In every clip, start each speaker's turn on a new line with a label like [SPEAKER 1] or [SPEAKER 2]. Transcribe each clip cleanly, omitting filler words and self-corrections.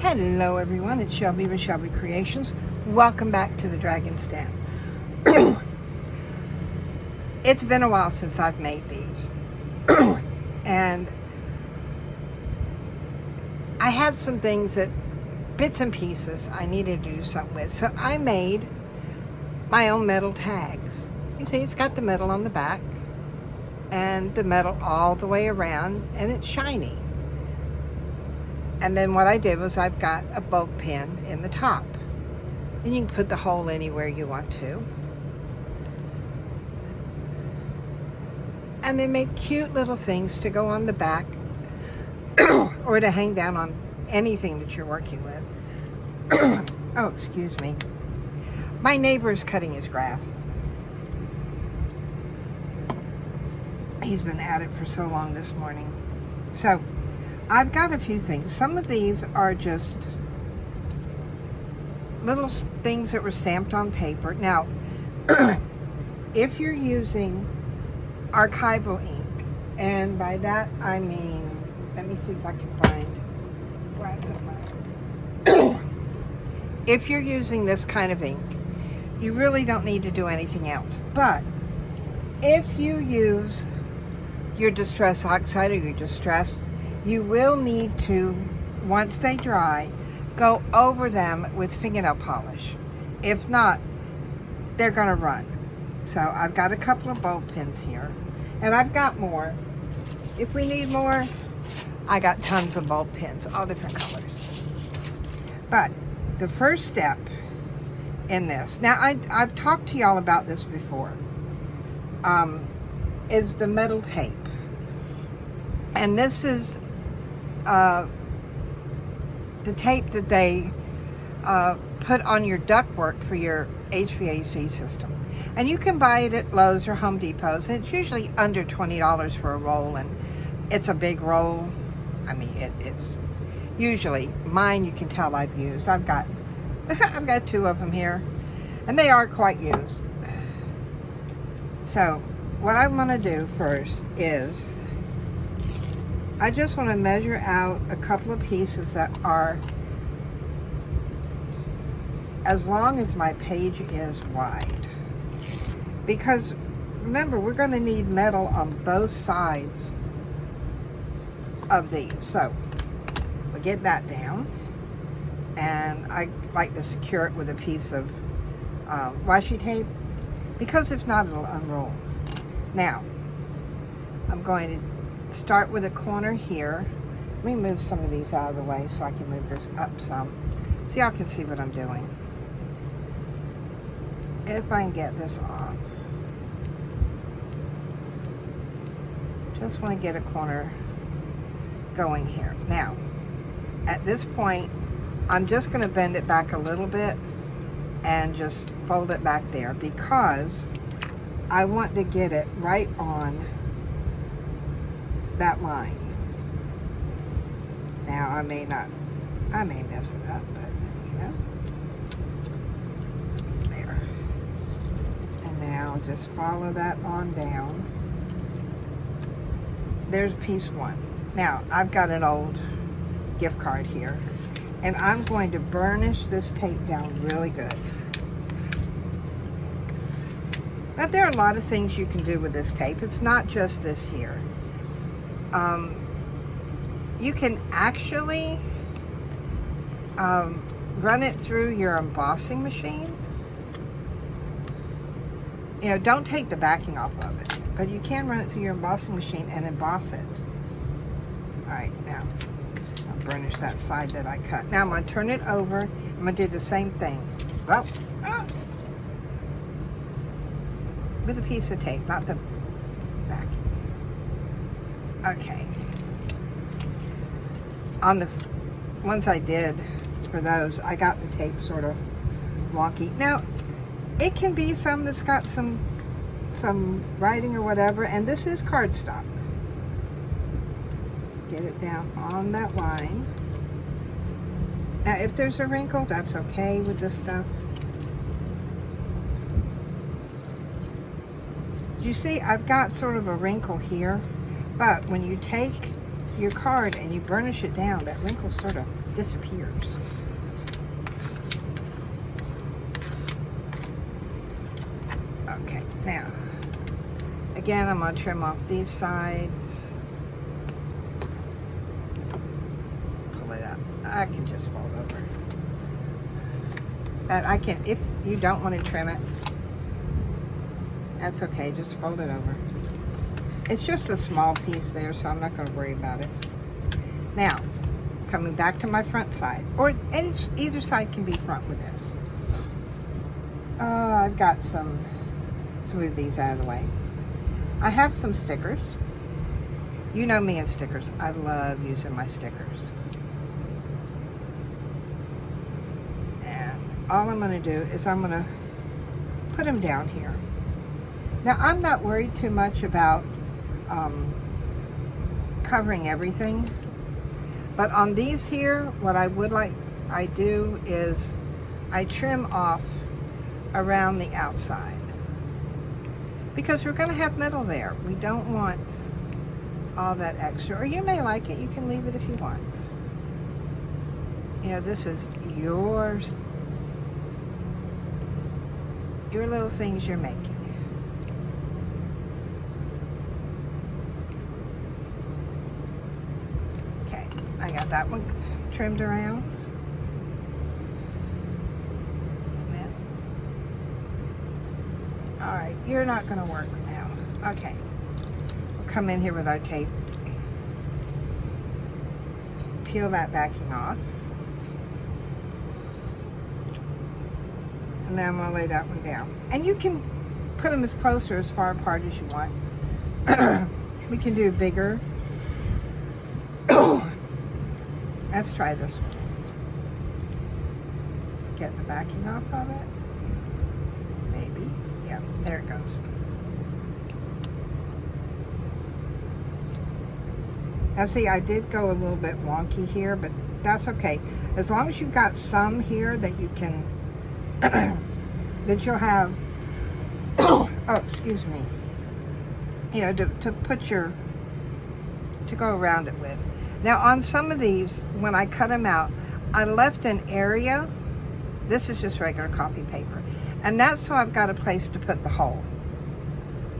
[SPEAKER 1] Hello everyone, it's Shelby with Shelby Creations. Welcome back to the Dragon's Den. It's been a while since I've made these. And I had some things that, bits and pieces, I needed to do something with. So I made my own metal tags. You see, it's got the metal on the back and the metal all the way around, and it's shiny. And then what I did was I've got a bolt pin in the top. And you can put the hole anywhere you want to. And they make cute little things to go on the back or to hang down on anything that you're working with. Oh, excuse me. My neighbor is cutting his grass. He's been at it for so long this morning. So I've got a few things. Some of these are just little things that were stamped on paper. Now, if you're using archival ink, and by that I mean, let me see if I can find where I put mine. If you're using this kind of ink, you really don't need to do anything else. But if you use your Distress Oxide or your Distress, you will need to, once they dry, go over them with fingernail polish. If not, they're going to run. So I've got a couple of bolt pins here, and I've got more. If we need more, I got tons of bolt pins, all different colors. But the first step in this, now I've talked to y'all about this before, is the metal tape. And this is the tape that they put on your ductwork for your HVAC system. And you can buy it at Lowe's or Home Depot's, and it's usually under $20 for a roll, and it's a big roll. I mean, it's usually, mine you can tell I've used. I've got two of them here, and they are quite used. So what I want to do first is I just want to measure out a couple of pieces that are as long as my page is wide. Because remember, we're going to need metal on both sides of these. So we'll get that down. And I like to secure it with a piece of washi tape, because if not, it'll unroll. Now, I'm going to start with a corner here. Let me move some of these out of the way so I can move this up some, so y'all can see what I'm doing. If I can get this off. Just want to get a corner going here. Now, at this point, I'm just going to bend it back a little bit and just fold it back there, because I want to get it right on that line. Now I may mess it up, but you know. There. And now just follow that on down. There's piece one. Now I've got an old gift card here, and I'm going to burnish this tape down really good. Now there are a lot of things you can do with this tape. It's not just this here. You can actually run it through your embossing machine. You know, don't take the backing off of it, but you can run it through your embossing machine and emboss it. Alright, now I'll burnish that side that I cut. Now I'm going to turn it over. I'm going to do the same thing. Well, with a piece of tape, not the backing. Okay. On the ones I did for those, I got the tape sort of wonky. Now, it can be some that's got some writing or whatever, and this is cardstock. Get it down on that line. Now, if there's a wrinkle, that's okay with this stuff. You see, I've got sort of a wrinkle here, but when you take your card and you burnish it down, that wrinkle sort of disappears. Okay, now, again, I'm going to trim off these sides. Pull it up. I can just fold over. And I can, if you don't want to trim it, that's okay, just fold it over. It's just a small piece there, so I'm not going to worry about it. Now, coming back to my front side, or either side can be front with this. I've got some, let's move these out of the way. I have some stickers. You know me and stickers. I love using my stickers. And all I'm going to do is I'm going to put them down here. Now, I'm not worried too much about covering everything. But on these here, what I do is I trim off around the outside. Because we're going to have metal there. We don't want all that extra. Or you may like it. You can leave it if you want. You know, this is your little things you're making. Okay, I got that one trimmed around. All right, you're not going to work now. Okay, we'll come in here with our tape. Peel that backing off. And then I'm going to lay that one down. And you can put them as close or as far apart as you want. We can do bigger. Let's try this one. Get the backing off of it. Maybe. Yep, there it goes. Now see, I did go a little bit wonky here, but that's okay. As long as you've got some here that you can, that you'll have, oh, excuse me, you know, to put your, to go around it with. Now on some of these, when I cut them out, I left an area. This is just regular copy paper. And that's so I've got a place to put the hole.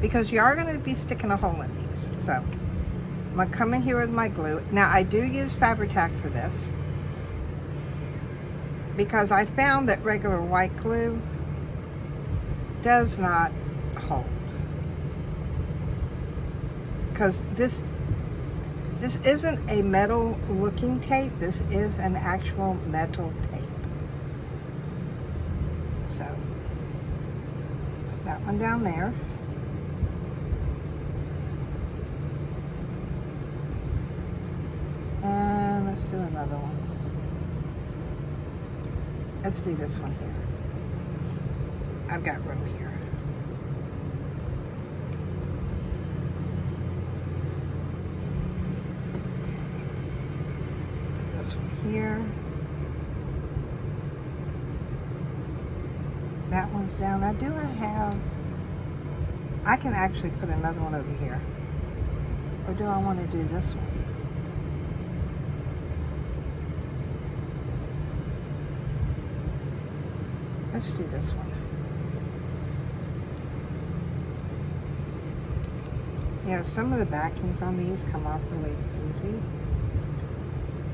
[SPEAKER 1] Because you are going to be sticking a hole in these. So, I'm going to come in here with my glue. Now, I do use Fabri-Tac for this. Because I found that regular white glue does not hold. Because this isn't a metal looking tape. This is an actual metal tape. So, put that one down there. And let's do another one. Let's do this one here. I've got room here. Put this one here. That one's down. Now, do I have, I can actually put another one over here. Or do I want to do this one? Let's do this one. You know, some of the backings on these come off really easy.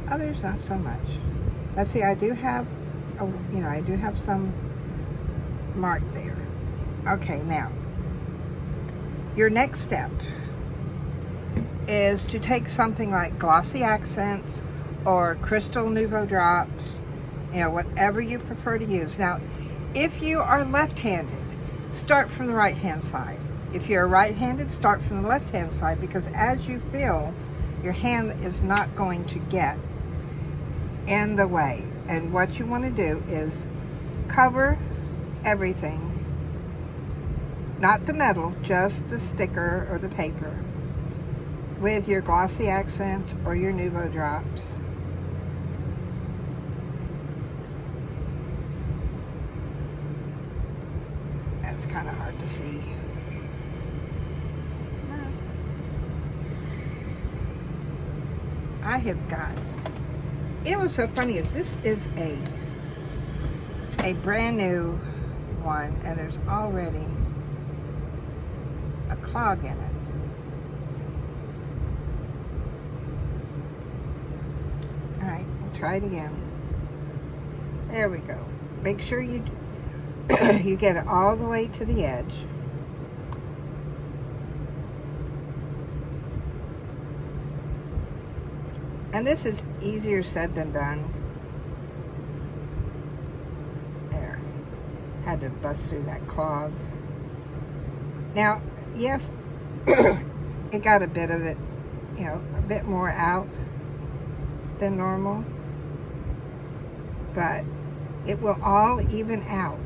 [SPEAKER 1] Others not so much. Let's see, I do have, I do have some marked there. Okay, now, your next step is to take something like Glossy Accents or Crystal Nouveau Drops, you know, whatever you prefer to use. Now, if you are left-handed, start from the right-hand side. If you're right-handed, start from the left-hand side, because as you fill, your hand is not going to get in the way. And what you want to do is cover everything, not the metal, just the sticker or the paper, with your Glossy Accents or your Nouveau Drops. That's kind of hard to see. I have got You know what's so funny is this is a brand new one, and there's already a clog in it. All right, we'll try it again. There we go. Make sure you you get it all the way to the edge. And this is easier said than done. There. Had to bust through that clog. Now, yes, it got a bit of it, you know, a bit more out than normal. But it will all even out.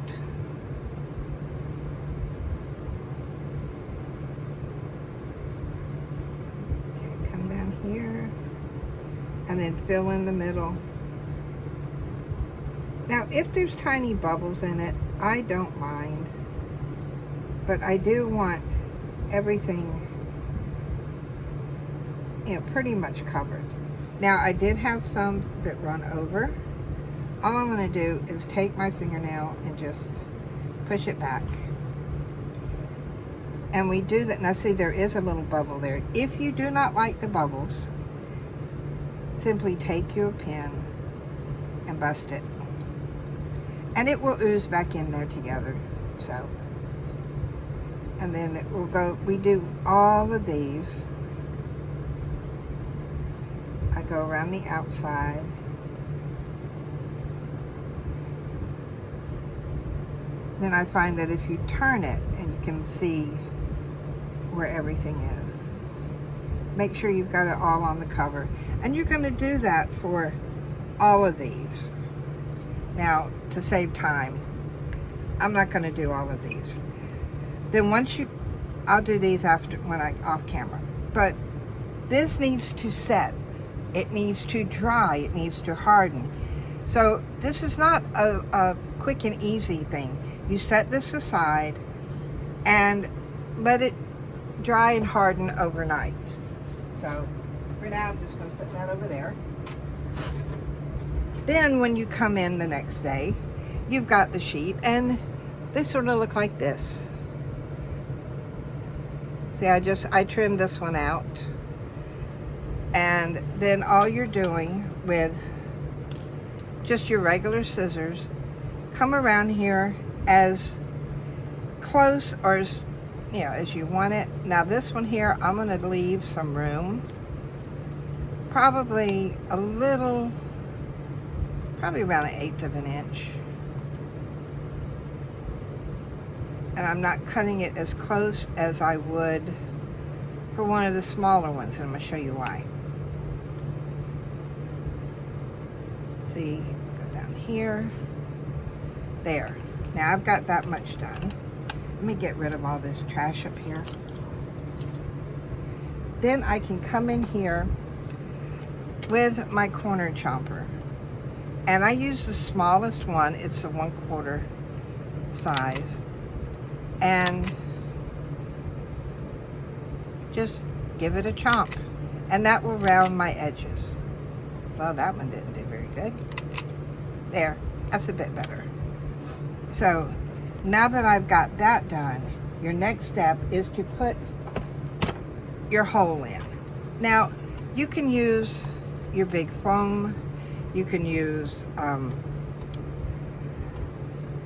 [SPEAKER 1] Okay, come down here. And then fill in the middle. Now, if there's tiny bubbles in it, I don't mind. But I do want everything, you know, pretty much covered. Now, I did have some that run over. All I'm going to do is take my fingernail and just push it back. And we do that. Now, see, there is a little bubble there. If you do not like the bubbles, simply take your pin and bust it. And it will ooze back in there together. So, and then it will go, we do all of these. I go around the outside. Then I find that if you turn it and you can see where everything is, make sure you've got it all on the cover. And you're going to do that for all of these. Now, to save time, I'm not going to do all of these. Then once you, I'll do these after, when I, off camera. But this needs to set. It needs to dry. It needs to harden. So this is not a quick and easy thing. You set this aside and let it dry and harden overnight. So for now, I'm just going to set that over there. Then when you come in the next day, you've got the sheet, and they sort of look like this. See, I trimmed this one out. And then all you're doing with just your regular scissors, come around here as close or as, you know, as you want it. Now this one here, I'm going to leave some room, probably a little, probably around 1/8 of an inch. And I'm not cutting it as close as I would for one of the smaller ones, and I'm going to show you why. See, go down here, there. Now I've got that much done. Let me get rid of all this trash up here. Then I can come in here with my corner chomper. And I use the smallest one. It's the 1/4 size. And just give it a chomp. And that will round my edges. Well, that one didn't do very good. There, that's a bit better. So now that I've got that done, your next step is to put your hole in. Now, you can use your big foam. You can use,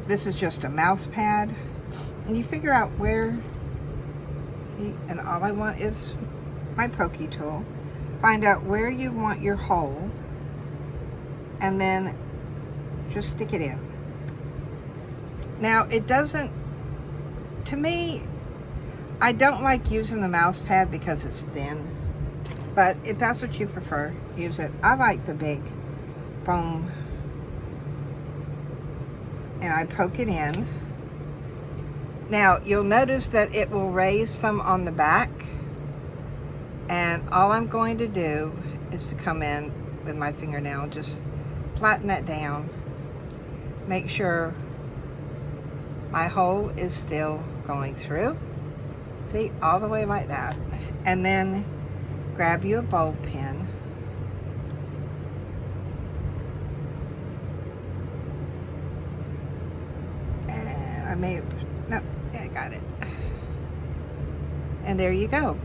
[SPEAKER 1] this is just a mouse pad. And you figure out where, see, and all I want is my pokey tool. Find out where you want your hole, and then just stick it in. Now, it doesn't, to me, I don't like using the mouse pad because it's thin, but if that's what you prefer, use it. I like the big foam, and I poke it in. Now, you'll notice that it will raise some on the back, and all I'm going to do is to come in with my fingernail, just flatten that down, make sure my hole is still going through. See, all the way like that. And then grab you a bowl pin may have, no, yeah, I got it. And there you go.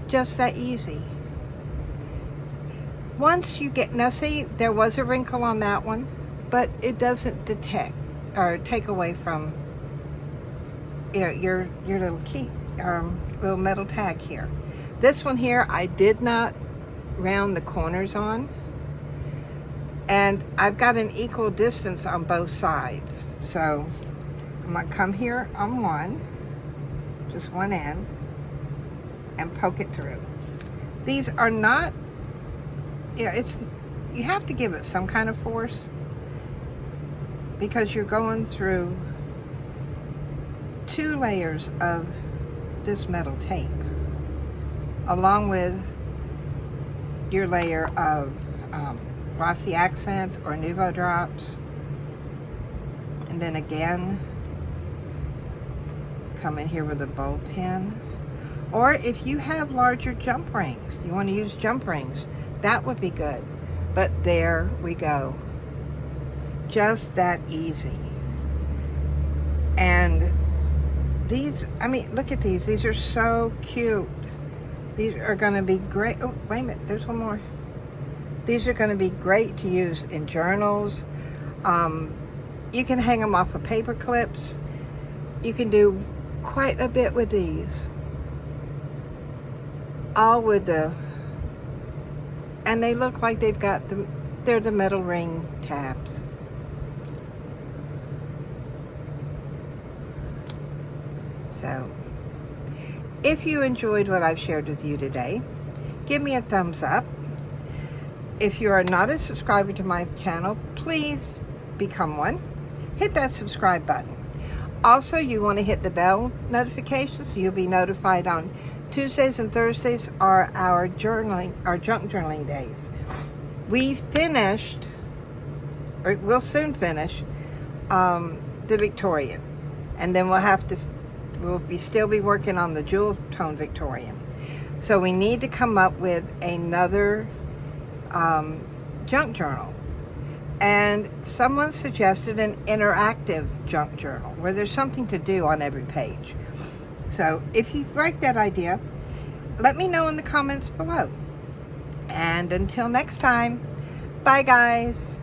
[SPEAKER 1] Just that easy. Once you get, now see, there was a wrinkle on that one, but it doesn't detect or take away from, you know, your little key, little metal tag here. This one here, I did not round the corners on, and I've got an equal distance on both sides. So I'm gonna come here on one, just one end, and poke it through. These are not, you know, you have to give it some kind of force because you're going through 2 layers of this metal tape along with your layer of glossy accents or Nuvo drops, and then again come in here with a bowl pen. Or if you have larger jump rings, you want to use jump rings, that would be good. But there we go. Just that easy. And these, I mean, look at these. These are so cute. These are going to be great. Oh, wait a minute. There's one more. These are going to be great to use in journals. You can hang them off of paper clips. You can do quite a bit with these. All with the, and they look like they've got they're the metal ring tabs. So, if you enjoyed what I've shared with you today, give me a thumbs up. If you are not a subscriber to my channel, please become one. Hit that subscribe button. Also, you want to hit the bell notification so you'll be notified on Tuesdays and Thursdays are our journaling, our junk journaling days. We finished, or we'll soon finish, the Victorian, and then we'll still be working on the jewel tone Victorian. So we need to come up with another junk journal. And someone suggested an interactive junk journal where there's something to do on every page. So if you like that idea, let me know in the comments below. And until next time, bye guys.